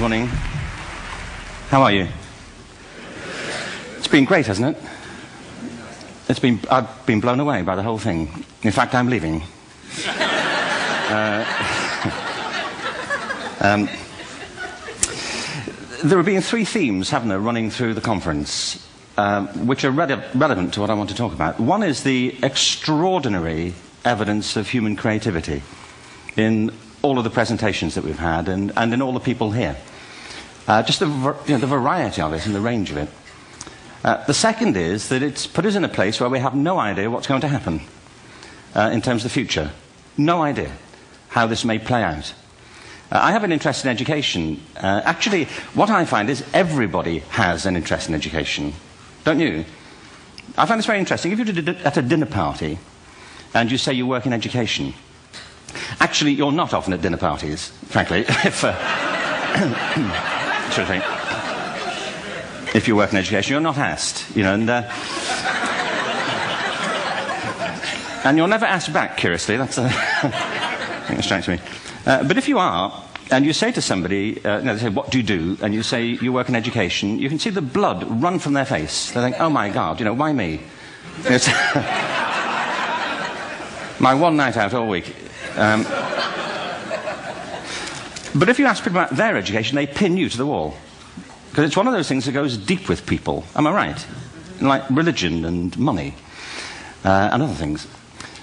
Morning. How are you? It's been great, hasn't it? I've been blown away by the whole thing. In fact, I'm leaving. There have been three themes, haven't there, running through the conference, which are relevant to what I want to talk about. One is the extraordinary evidence of human creativity in all of the presentations that we've had and in all the people here. Just the variety of it and the range of it. The second is that it's put us in a place where we have no idea what's going to happen in terms of the future. No idea how this may play out. I have an interest in education. Actually, what I find is everybody has an interest in education. Don't you? I find this very interesting. If you're at a dinner party and you say you work in education, actually, you're not often at dinner parties, frankly, if you work in education, you're not asked, and you're never asked back, curiously. That's I think it strikes me. But if you are, and you say to somebody, they say, what do you do? And you say, you work in education, you can see the blood run from their face. They think, oh my God, why me? It's my one night out all week. But if you ask people about their education, they pin you to the wall. Because it's one of those things that goes deep with people. Am I right? Like religion and money and other things.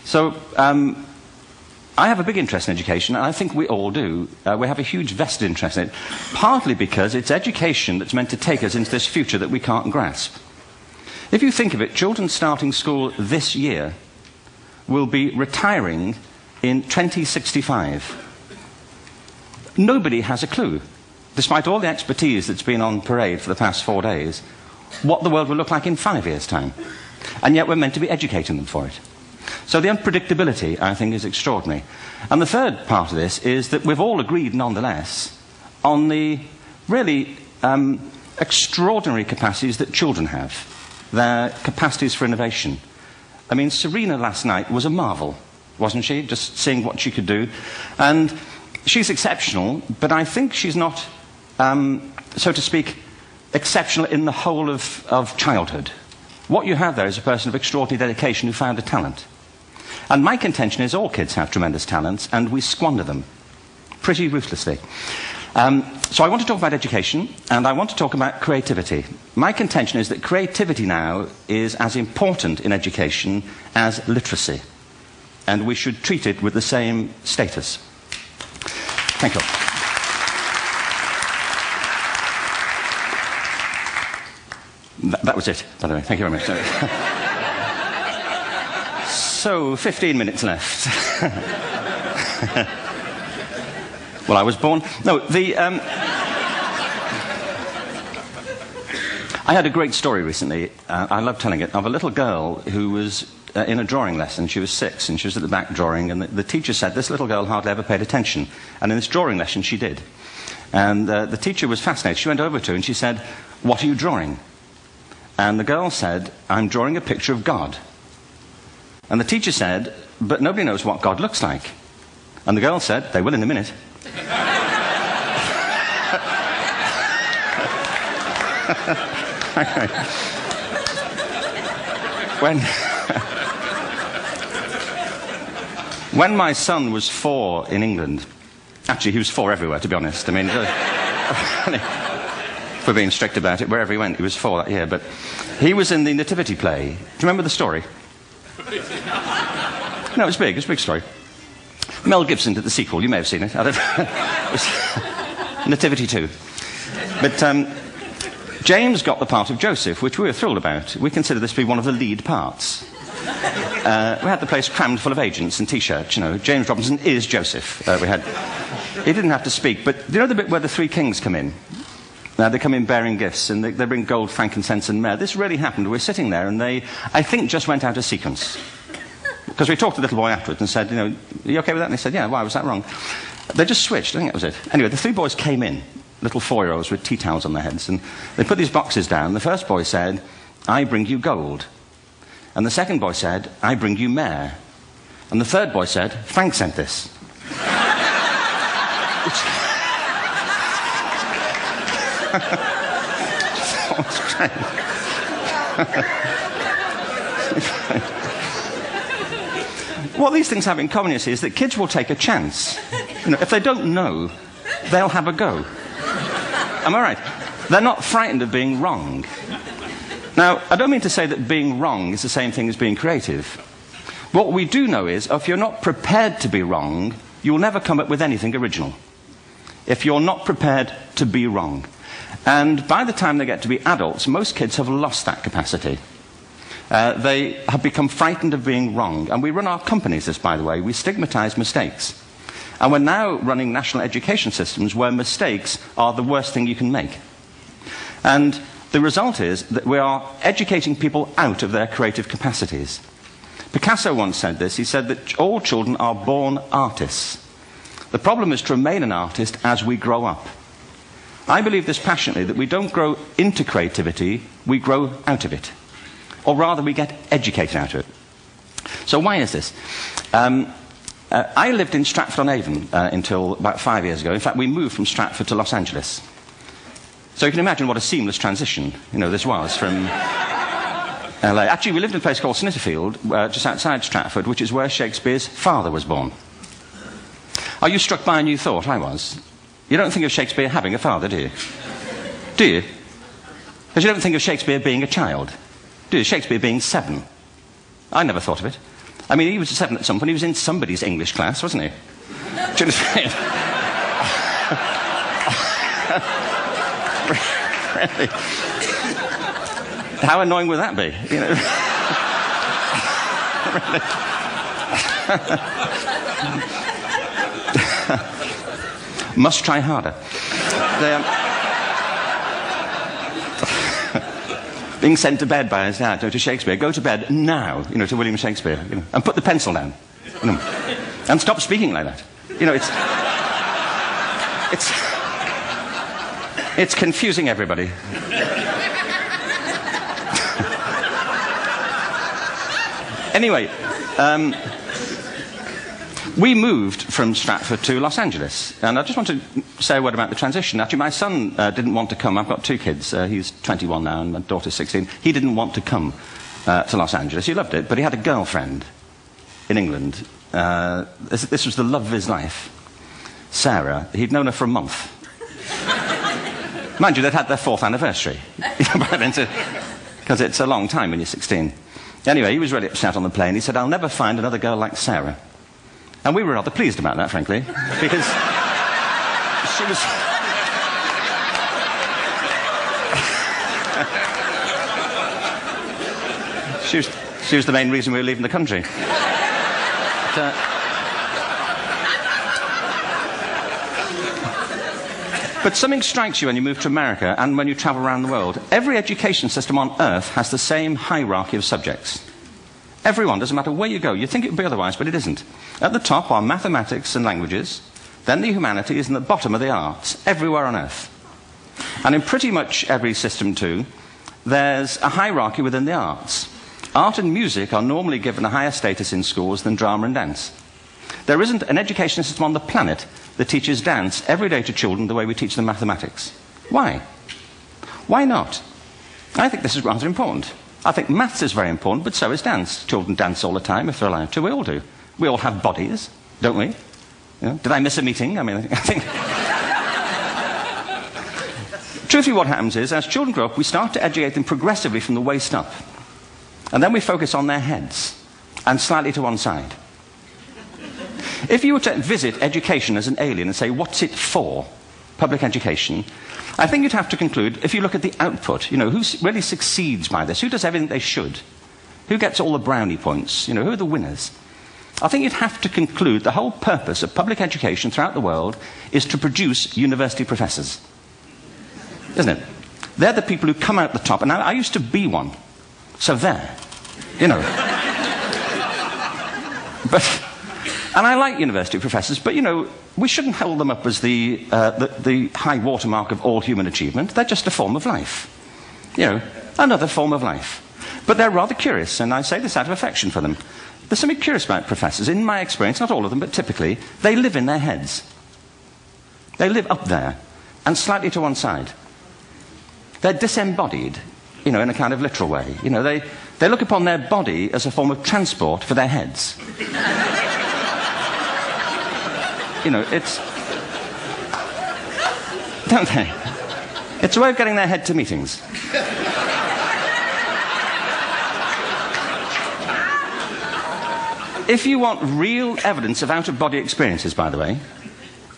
So I have a big interest in education, and I think we all do. We have a huge vested interest in it, partly because it's education that's meant to take us into this future that we can't grasp. If you think of it, children starting school this year will be retiring in 2065. Nobody has a clue, despite all the expertise that's been on parade for the past 4 days, what the world will look like in 5 years' time. And yet we're meant to be educating them for it. So the unpredictability, I think, is extraordinary. And the third part of this is that we've all agreed, nonetheless, on the really extraordinary capacities that children have, their capacities for innovation. I mean, Serena last night was a marvel, wasn't she? Just seeing what she could do. And she's exceptional, but I think she's not, so to speak, exceptional in the whole of childhood. What you have there is a person of extraordinary dedication who found a talent. And my contention is all kids have tremendous talents, and we squander them pretty ruthlessly. So I want to talk about education, and I want to talk about creativity. My contention is that creativity now is as important in education as literacy, and we should treat it with the same status. Thank you. That was it, by the way. Thank you very much. So, 15 minutes left. Well, I was born... No, I had a great story recently, I love telling it, of a little girl who was in a drawing lesson. She was 6, and she was at the back drawing, and the teacher said this little girl hardly ever paid attention. And in this drawing lesson, she did. And the teacher was fascinated. She went over to her and she said, what are you drawing? And the girl said, I'm drawing a picture of God. And the teacher said, but nobody knows what God looks like. And the girl said, they will in a minute. When my son was 4 in England, actually he was 4 everywhere, to be honest. I mean, if we're being strict about it, wherever he went, he was 4 that year. But he was in the Nativity play. Do you remember the story? No, it's big. It's a big story. Mel Gibson did the sequel. You may have seen it. I don't know. It was Nativity 2. But James got the part of Joseph, which we were thrilled about. We consider this to be one of the lead parts. We had the place crammed full of agents and T-shirts, James Robinson is Joseph. He didn't have to speak, but do you know the bit where the 3 kings come in? They come in bearing gifts, and they bring gold, frankincense, and myrrh. This really happened. We're sitting there, and they, I think, just went out of sequence. Because we talked to the little boy afterwards and said, are you okay with that? And they said, yeah, why was that wrong? They just switched. I think that was it. Anyway, the 3 boys came in, little 4-year-olds with tea towels on their heads, and they put these boxes down. The first boy said, I bring you gold. And the second boy said, I bring you myrrh. And the third boy said, Frank sent this. What these things have in common, you see, is that kids will take a chance. You know, if they don't know, they'll have a go. Am I right? They're not frightened of being wrong. Now, I don't mean to say that being wrong is the same thing as being creative. What we do know is, if you're not prepared to be wrong, you'll never come up with anything original. If you're not prepared to be wrong. And by the time they get to be adults, most kids have lost that capacity. They have become frightened of being wrong. And we run our companies this, by the way. We stigmatize mistakes. And we're now running national education systems where mistakes are the worst thing you can make. And the result is that we are educating people out of their creative capacities. Picasso once said this. He said that all children are born artists. The problem is to remain an artist as we grow up. I believe this passionately, that we don't grow into creativity, we grow out of it. Or rather, we get educated out of it. So why is this? I lived in Stratford-on-Avon until about 5 years ago. In fact, we moved from Stratford to Los Angeles. So you can imagine what a seamless transition, this was from LA. Actually, we lived in a place called Snitterfield, just outside Stratford, which is where Shakespeare's father was born. Are you struck by a new thought? I was. You don't think of Shakespeare having a father, do you? Do you? Because you don't think of Shakespeare being a child. Do you? Shakespeare being 7. I never thought of it. I mean, he was 7 at some point. He was in somebody's English class, wasn't he? Really? How annoying would that be? Must try harder. Being sent to bed by his dad, to Shakespeare. Go to bed now, to William Shakespeare, and put the pencil down, and stop speaking like that. It's confusing everybody. Anyway, we moved from Stratford to Los Angeles, and I just want to say a word about the transition. Actually, my son didn't want to come. I've got 2 kids. He's 21 now, and my daughter's 16. He didn't want to come to Los Angeles. He loved it, but he had a girlfriend in England. This was the love of his life, Sarah. He'd known her for a month. Mind you, they'd had their 4th anniversary, because it's a long time when you're 16. Anyway, he was really upset on the plane. He said, "I'll never find another girl like Sarah." And we were rather pleased about that, frankly, because she was the main reason we were leaving the country. But something strikes you when you move to America and when you travel around the world. Every education system on earth has the same hierarchy of subjects. Everyone, doesn't matter where you go. You'd think it would be otherwise, but it isn't. At the top are mathematics and languages, then the humanities, and at the bottom are the arts, everywhere on earth. And in pretty much every system, too, there's a hierarchy within the arts. Art and music are normally given a higher status in schools than drama and dance. There isn't an education system on the planet that teaches dance every day to children the way we teach them mathematics. Why? Why not? I think this is rather important. I think maths is very important, but so is dance. Children dance all the time if they're allowed to. We all do. We all have bodies, don't we? Did I miss a meeting? I think... Truthfully, what happens is, as children grow up, we start to educate them progressively from the waist up. And then we focus on their heads, and slightly to one side. If you were to visit education as an alien and say, what's it for, public education, I think you'd have to conclude, if you look at the output, who really succeeds by this? Who does everything they should? Who gets all the brownie points? Who are the winners? I think you'd have to conclude the whole purpose of public education throughout the world is to produce university professors. Isn't it? They're the people who come out the top. And I used to be one. So there. And I like university professors, but, we shouldn't hold them up as the high watermark of all human achievement. They're just a form of life. Another form of life. But they're rather curious, and I say this out of affection for them. There's something curious about professors. In my experience, not all of them, but typically, they live in their heads. They live up there, and slightly to one side. They're disembodied, in a kind of literal way. They look upon their body as a form of transport for their heads. It's... Don't they? It's a way of getting their head to meetings. If you want real evidence of out-of-body experiences, by the way,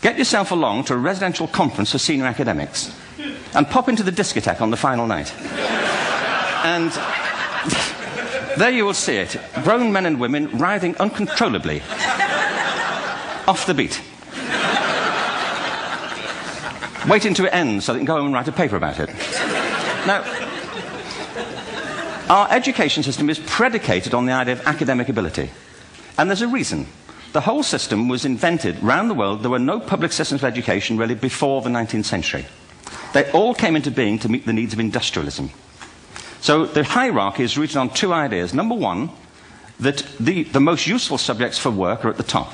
get yourself along to a residential conference for senior academics and pop into the discotheque on the final night. And there you will see it. Grown men and women writhing uncontrollably off the beat. Waiting to it ends so they can go home and write a paper about it. Now, our education system is predicated on the idea of academic ability. And there's a reason. The whole system was invented around the world. There were no public systems of education really before the 19th century. They all came into being to meet the needs of industrialism. So the hierarchy is rooted on two ideas. Number one, that the most useful subjects for work are at the top.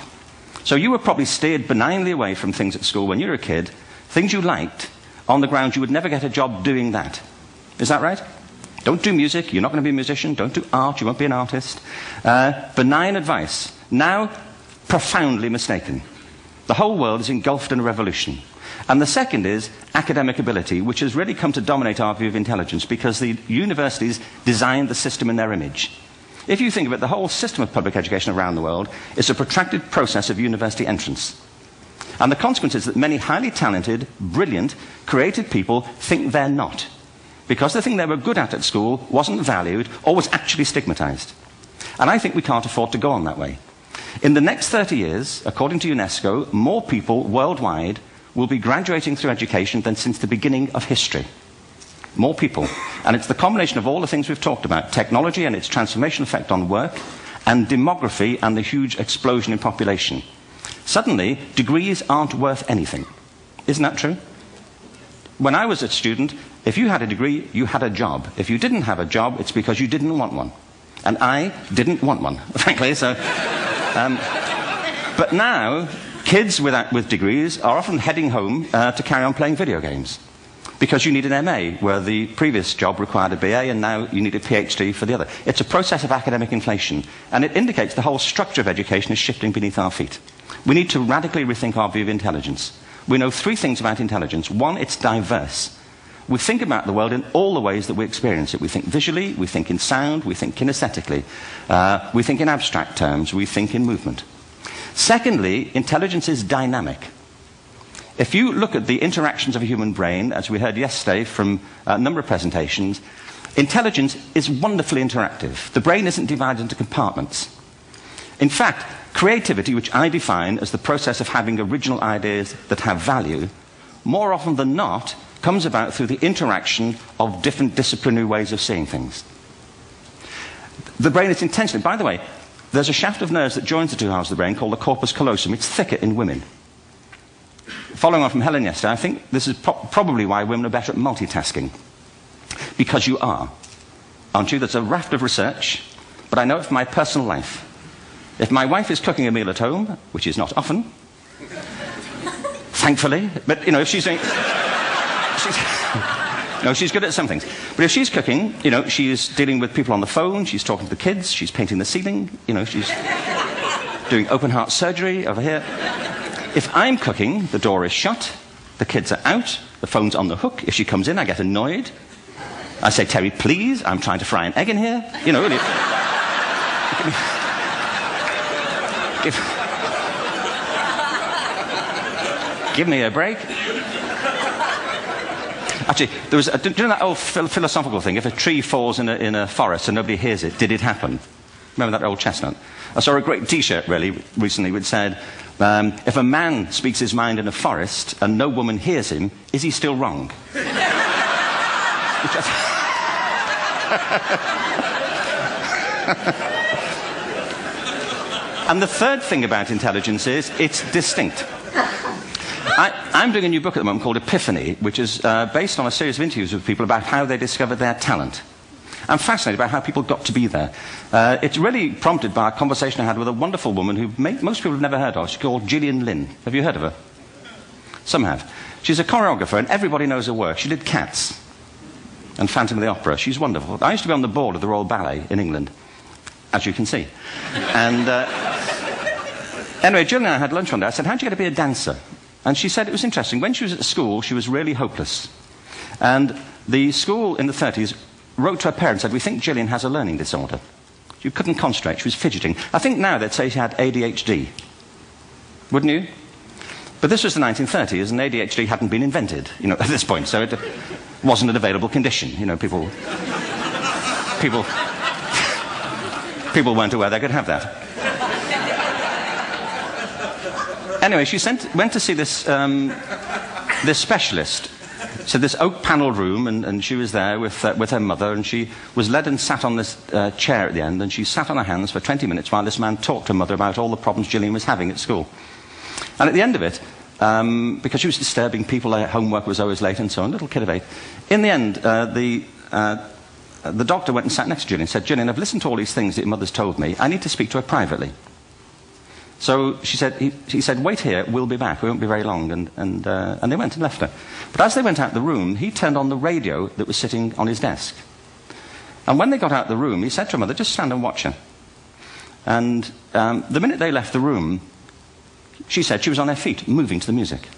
So you were probably steered benignly away from things at school when you were a kid, things you liked, on the grounds you would never get a job doing that. Is that right? Don't do music, you're not going to be a musician. Don't do art, you won't be an artist. Benign advice. Now, profoundly mistaken. The whole world is engulfed in a revolution. And the second is academic ability, which has really come to dominate our view of intelligence because the universities designed the system in their image. If you think of it, the whole system of public education around the world is a protracted process of university entrance. And the consequence is that many highly talented, brilliant, creative people think they're not. Because the thing they were good at school wasn't valued or was actually stigmatized. And I think we can't afford to go on that way. In the next 30 years, according to UNESCO, more people worldwide will be graduating through education than since the beginning of history. More people. And it's the combination of all the things we've talked about, technology and its transformational effect on work, and demography and the huge explosion in population. Suddenly, degrees aren't worth anything. Isn't that true? When I was a student, if you had a degree, you had a job. If you didn't have a job, it's because you didn't want one. And I didn't want one, frankly. So, but now, kids with degrees are often heading home to carry on playing video games. Because you need an MA, where the previous job required a BA, and now you need a PhD for the other. It's a process of academic inflation. And it indicates the whole structure of education is shifting beneath our feet. We need to radically rethink our view of intelligence. We know three things about intelligence. One, it's diverse. We think about the world in all the ways that we experience it. We think visually, we think in sound, we think kinesthetically, we think in abstract terms, we think in movement. Secondly, intelligence is dynamic. If you look at the interactions of a human brain, as we heard yesterday from a number of presentations, intelligence is wonderfully interactive. The brain isn't divided into compartments. In fact, creativity, which I define as the process of having original ideas that have value, more often than not, comes about through the interaction of different disciplinary ways of seeing things. The brain is intentionally... By the way, there's a shaft of nerves that joins the two halves of the brain called the corpus callosum. It's thicker in women. Following on from Helen yesterday, I think this is probably why women are better at multitasking. Because you are. Aren't you? There's a raft of research, but I know it from my personal life. If my wife is cooking a meal at home, which is not often, thankfully, but, if she's doing... No, she's good at some things. But if she's cooking, she's dealing with people on the phone, she's talking to the kids, she's painting the ceiling, she's doing open heart surgery over here. If I'm cooking, the door is shut, the kids are out, the phone's on the hook. If she comes in, I get annoyed. I say, Terry, please, I'm trying to fry an egg in here. Really. Give me a break. Actually, there was do you know that old philosophical thing? If a tree falls in a forest and nobody hears it, did it happen? Remember that old chestnut? I saw a great T-shirt recently which said, if a man speaks his mind in a forest and no woman hears him, is he still wrong? And the third thing about intelligence is it's distinct. I'm doing a new book at the moment called Epiphany, which is based on a series of interviews with people about how they discovered their talent. I'm fascinated by how people got to be there. It's really prompted by a conversation I had with a wonderful woman who most people have never heard of. She's called Gillian Lynn. Have you heard of her? Some have. She's a choreographer, and everybody knows her work. She did Cats. and Phantom of the Opera. She's wonderful. I used to be on the board of the Royal Ballet in England, as you can see. And anyway, Jill and I had lunch one day. I said, how'd you get to be a dancer? And she said it was interesting. When she was at school, she was really hopeless. And the school in the 30s wrote to her parents and said, we think Gillian has a learning disorder. She couldn't concentrate. She was fidgeting. I think now they'd say she had ADHD. Wouldn't you? But this was the 1930s, and ADHD hadn't been invented, at this point, so it wasn't an available condition. People weren't aware they could have that. Anyway, she went to see this specialist. So this oak-panelled room, and she was there with her mother, and she was led and sat on this chair at the end, and she sat on her hands for 20 minutes while this man talked to her mother about all the problems Gillian was having at school. And at the end of it, because she was disturbing people, her homework was always late and so on, little kid of 8, in the end, the doctor went and sat next to Gillian and said, Gillian, I've listened to all these things that your mother's told me. I need to speak to her privately. So he said, wait here, we'll be back. We won't be very long. And they went and left her. But as they went out the room, he turned on the radio that was sitting on his desk. And when they got out the room, he said to her mother, just stand and watch her. And the minute they left the room, she said she was on her feet, moving to the music.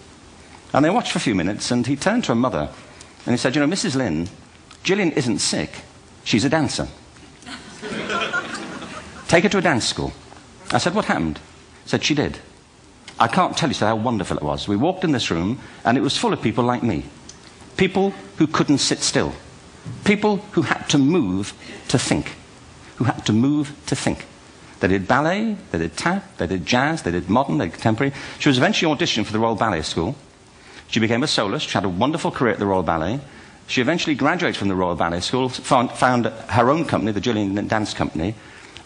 And they watched for a few minutes, and he turned to her mother, and he said, Mrs. Lynn, Gillian isn't sick. She's a dancer. Take her to a dance school. I said, what happened? He said, she did. I can't tell you how wonderful it was. We walked in this room, and it was full of people like me. People who couldn't sit still. People who had to move to think. Who had to move to think. They did ballet, they did tap, they did jazz, they did modern, they did contemporary. She was eventually auditioned for the Royal Ballet School. She became a soloist. She had a wonderful career at the Royal Ballet. She eventually graduated from the Royal Ballet School, found her own company, the Gillian Dance Company,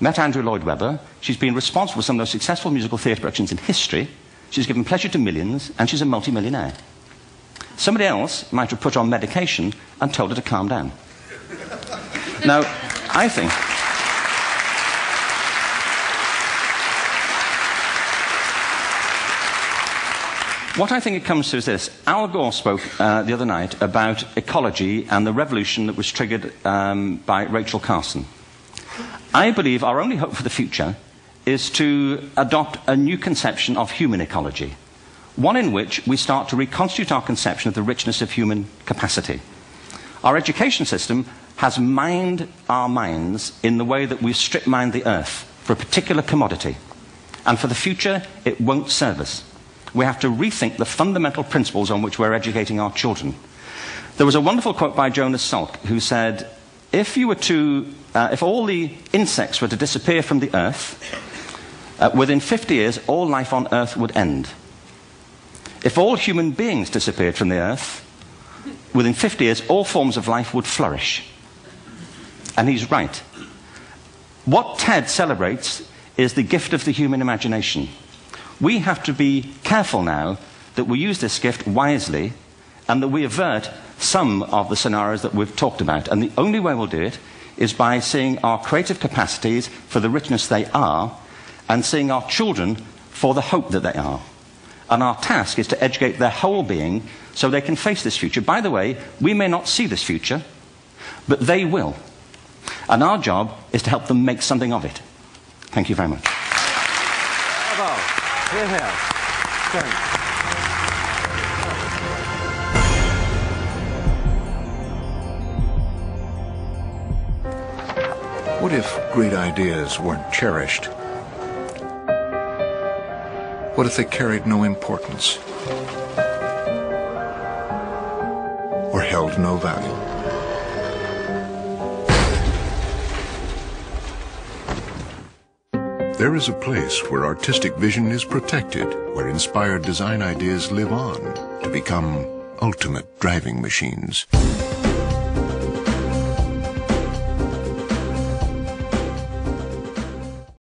met Andrew Lloyd Webber. She's been responsible for some of the most successful musical theatre productions in history. She's given pleasure to millions, and she's a multi-millionaire. Somebody else might have put her on medication and told her to calm down. Now, I think... What I think it comes to is this. Al Gore spoke the other night about ecology and the revolution that was triggered by Rachel Carson. I believe our only hope for the future is to adopt a new conception of human ecology, one in which we start to reconstitute our conception of the richness of human capacity. Our education system has mined our minds in the way that we've strip-mined the earth for a particular commodity, and for the future it won't serve us. We have to rethink the fundamental principles on which we're educating our children. There was a wonderful quote by Jonas Salk, who said, if all the insects were to disappear from the earth, within 50 years, all life on earth would end. If all human beings disappeared from the earth, within 50 years, all forms of life would flourish. And he's right. What TED celebrates is the gift of the human imagination. We have to be careful now that we use this gift wisely and that we avert some of the scenarios that we've talked about. And the only way we'll do it is by seeing our creative capacities for the richness they are and seeing our children for the hope that they are. And our task is to educate their whole being so they can face this future. By the way, we may not see this future, but they will. And our job is to help them make something of it. Thank you very much. Bravo. Here, here. Thanks. What if great ideas weren't cherished? What if they carried no importance? Or held no value? There is a place where artistic vision is protected, where inspired design ideas live on to become ultimate driving machines.